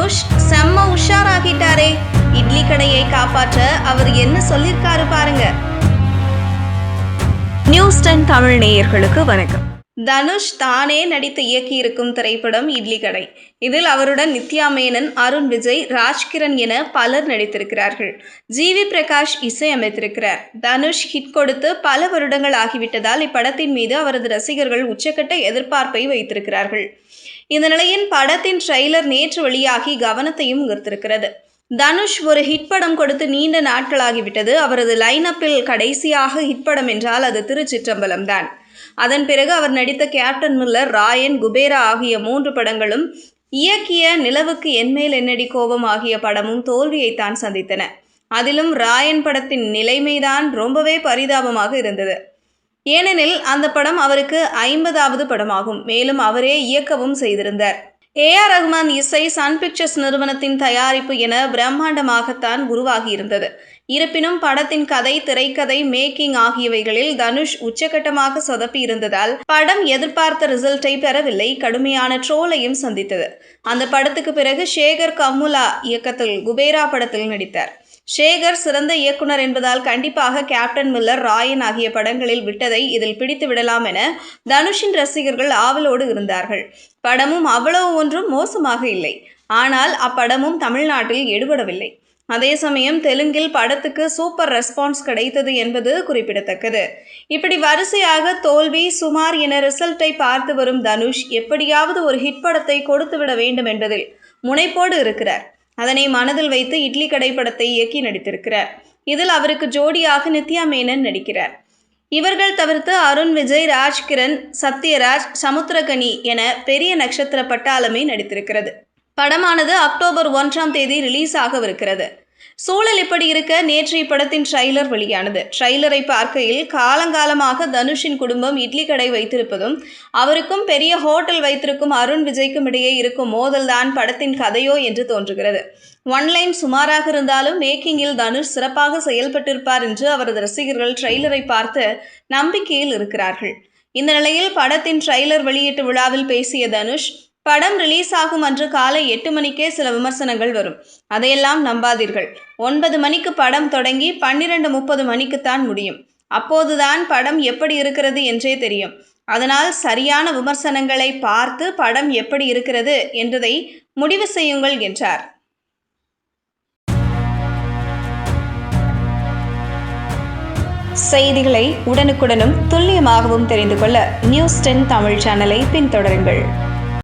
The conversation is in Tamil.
தனுஷ் செம்ம உஷாராகிட்டாரே. இட்லி கடையை காப்பாற்ற அவர் என்ன சொல்லிருக்காரு பாருங்க. நியூஸ் 10 தமிழ் நேயர்களுக்கு வணக்கம். தனுஷ் தானே நடித்து இயக்கியிருக்கும் திரைப்படம் இட்லி கடை. இதில் அவருடன் நித்யா மேனன், அருண் விஜய், ராஜ்கிரண் என பலர் நடித்திருக்கிறார்கள். ஜிவி பிரகாஷ் இசையமைத்திருக்கிறார். தனுஷ் ஹிட் கொடுத்து பல வருடங்கள் ஆகிவிட்டதால் இப்படத்தின் மீது அவரது ரசிகர்கள் உச்சக்கட்ட எதிர்பார்ப்பை வைத்திருக்கிறார்கள். இந்த நிலையில் படத்தின் ட்ரெய்லர் நேற்று வெளியாகி கவனத்தையும் ஈர்த்திருக்கிறது. தனுஷ் ஒரு ஹிட் படம் கொடுத்து நீண்ட நாட்களாகிவிட்டது. அவரது லைனப்பில் கடைசியாக ஹிட் படம் என்றால் அது திருச்சிற்றம்பலம் தான். அதன் பிறகு அவர் நடித்த கேப்டன் மில்லர், ராயன், குபேரா ஆகிய 3 படங்களும், இயக்கிய நிலவுக்கு என்மேல் என்னடி கோபம் ஆகிய படமும் தோல்வியைத்தான் சந்தித்தன. அதிலும் ராயன் படத்தின் நிலைமைதான் ரொம்பவே பரிதாபமாக இருந்தது. ஏனெனில் அந்த படம் அவருக்கு 50வது படமாகும். மேலும் அவரே இயக்கவும் செய்திருந்தார். ஏஆர் ரஹ்மான் இசை, சன் பிக்சர்ஸ் நிறுவனத்தின் தயாரிப்பு என பிரம்மாண்டமாகத்தான் உருவாகியிருந்தது. இருப்பினும் படத்தின் கதை, திரைக்கதை, மேக்கிங் ஆகியவைகளில் தனுஷ் உச்சகட்டமாக சொதப்பி இருந்ததால் படம் எதிர்பார்த்த ரிசல்ட்டை பெறவில்லை. கடுமையான ட்ரோலையும் சந்தித்தது. அந்த படத்துக்கு பிறகு சேகர் கமுலா இயக்கத்தில் குபேரா படத்தில் நடித்தார். சேகர் சிறந்த இயக்குனர் என்பதால் கண்டிப்பாக கேப்டன் மில்லர், ராயன் ஆகிய படங்களில் விட்டதை இதில் பிடித்து விடலாம் என தனுஷின் ரசிகர்கள் ஆவலோடு இருந்தார்கள். படமும் அவ்வளவு ஒன்றும் மோசமாக இல்லை. ஆனால் அப்படமும் தமிழ்நாட்டில் எடுபடவில்லை. அதே சமயம் தெலுங்கில் படத்துக்கு சூப்பர் ரெஸ்பான்ஸ் கிடைத்தது என்பது குறிப்பிடத்தக்கது. இப்படி வரிசையாக தோல்வி, சுமார் என ரிசல்ட்டை பார்த்து வரும் தனுஷ் எப்படியாவது ஒரு ஹிட் படத்தை கொடுத்துவிட வேண்டும் என்பதில் முனைப்போடு இருக்கிறார். அதனை மனதில் வைத்து இட்லி கடை படத்தை இயக்கி நடித்திருக்கிறார். இதில் அவருக்கு ஜோடியாக நித்யா மேனன் நடிக்கிறார். இவர்கள் தவிர்த்து அருண் விஜய், ராஜ்கிரண், சத்யராஜ், சமுத்திரகனி என பெரிய நட்சத்திர பட்டாளமே நடித்திருக்கிறது. படமானது அக்டோபர் 1ஆம் தேதி ரிலீஸ் ஆகவிருக்கிறது. சூழல் இப்படி இருக்க நேற்று இப்படத்தின் ட்ரெய்லர் வெளியானது. ட்ரெய்லரை பார்க்கையில் காலங்காலமாக தனுஷின் குடும்பம் இட்லி கடை வைத்திருப்பதும், அவருக்கும் பெரிய ஹோட்டல் வைத்திருக்கும் அருண் விஜய்க்கும் இடையே இருக்கும் மோதல்தான் படத்தின் கதையோ என்று தோன்றுகிறது. ஒன்லைன் சுமாராக இருந்தாலும் மேக்கிங்கில் தனுஷ் சிறப்பாக செயல்பட்டிருப்பார் என்று அவரது ரசிகர்கள் ட்ரெய்லரை பார்த்து நம்பிக்கையில் இருக்கிறார்கள். இந்த நிலையில் படத்தின் ட்ரெய்லர் வெளியீட்டு விழாவில் பேசிய தனுஷ், படம் ரிலீஸ் ஆகும் அன்று காலை 8 மணிக்கே சில விமர்சனங்கள் வரும். அதையெல்லாம் நம்பாதீர்கள். 9 மணிக்கு படம் தொடங்கி 12:30 மணிக்குத்தான் முடியும். அப்போதுதான் படம் எப்படி இருக்கிறது என்றே தெரியும். அதனால் சரியான விமர்சனங்களை பார்த்து படம் எப்படி இருக்கிறது என்பதை முடிவு செய்யுங்கள் என்றார். செய்திகளை உடனுக்குடனும் துல்லியமாகவும் தெரிந்து கொள்ள நியூஸ் 10 தமிழ் சேனலை பின்தொடருங்கள்.